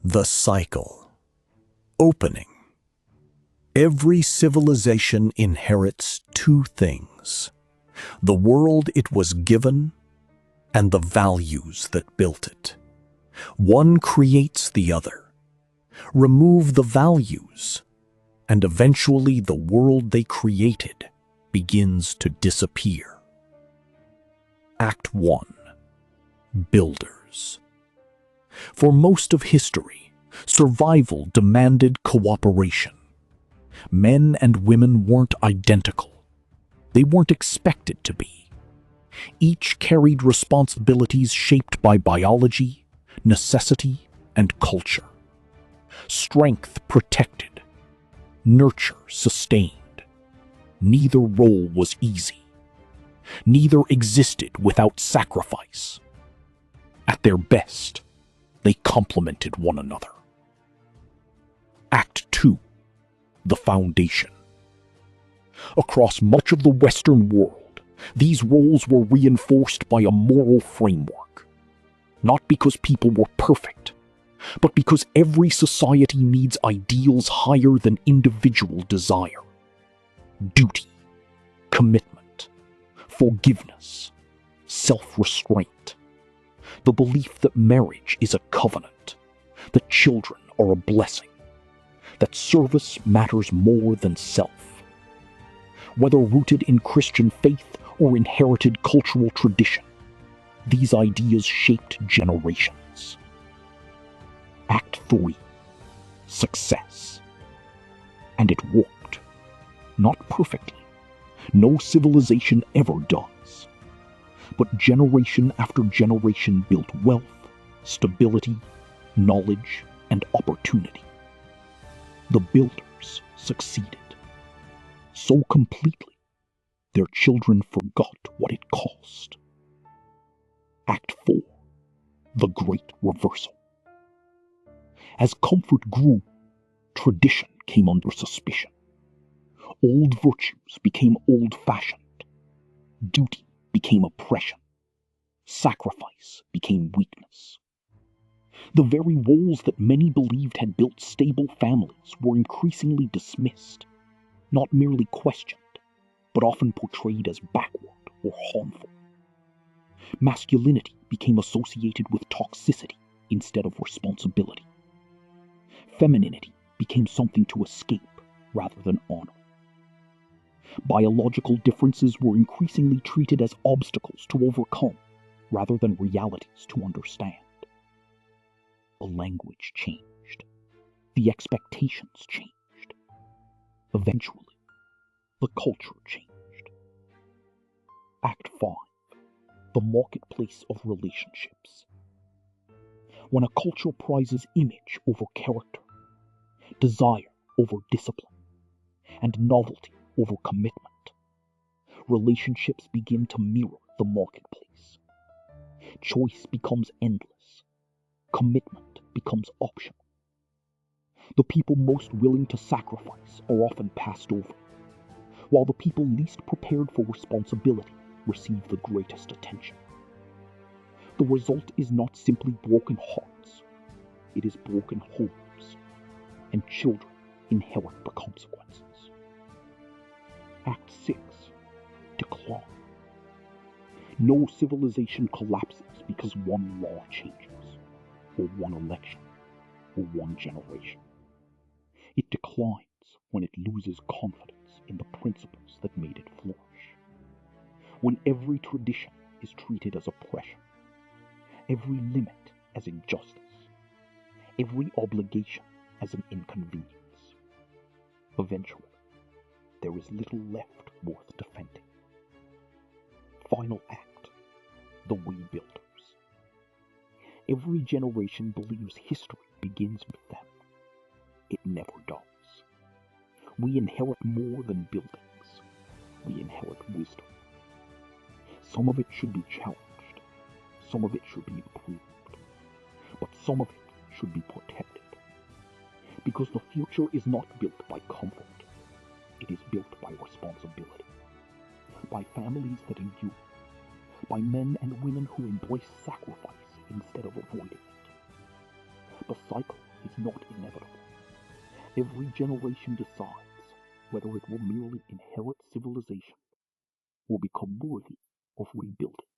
The cycle. Opening. Every civilization inherits two things: the world it was given and the values that built it. One creates the other. Remove the values, and eventually the world they created begins to disappear. Act 1. Builders. For most of history, survival demanded cooperation. Men and women weren't identical. They weren't expected to be. Each carried responsibilities shaped by biology, necessity, and culture. Strength protected. Nurture sustained. Neither role was easy. Neither existed without sacrifice. At their best, they complemented one another. Act 2. The foundation. Across much of the Western world, these roles were reinforced by a moral framework. Not because people were perfect, but because every society needs ideals higher than individual desire. Duty, commitment, forgiveness, self-restraint. The belief that marriage is a covenant, that children are a blessing, that service matters more than self. Whether rooted in Christian faith or inherited cultural tradition, these ideas shaped generations. Act 3. Success. And it worked. Not perfectly. No civilization ever does. But generation after generation built wealth, stability, knowledge, and opportunity. The builders succeeded. So completely, their children forgot what it cost. Act 4. The Great Reversal. As comfort grew, tradition came under suspicion. Old virtues became old-fashioned. Duty became oppression. Sacrifice became weakness. The very roles that many believed had built stable families were increasingly dismissed, not merely questioned, but often portrayed as backward or harmful. Masculinity became associated with toxicity instead of responsibility. Femininity became something to escape rather than honor. Biological differences were increasingly treated as obstacles to overcome rather than realities to understand. The language changed. The expectations changed. Eventually, the culture changed. Act 5. The marketplace of relationships. When a culture prizes image over character, desire over discipline, and novelty over commitment, relationships begin to mirror the marketplace. Choice becomes endless. Commitment becomes optional. The people most willing to sacrifice are often passed over, while the people least prepared for responsibility receive the greatest attention. The result is not simply broken hearts, it is broken homes, and children inherit the consequences. Act 6. Decline. No civilization collapses because one law changes, or one election, or one generation. It declines when it loses confidence in the principles that made it flourish. When every tradition is treated as oppression, every limit as injustice, every obligation as an inconvenience. Eventually, there is little left worth defending. Final act. The Rebuilders. Every generation believes history begins with them. It never does. We inherit more than buildings. We inherit wisdom. Some of it should be challenged. Some of it should be improved. But some of it should be protected. Because the future is not built by comfort. It is built by responsibility. By families that endure. By men and women who embrace sacrifice instead of avoiding it. The cycle is not inevitable. Every generation decides whether it will merely inherit civilization or become worthy of rebuilding.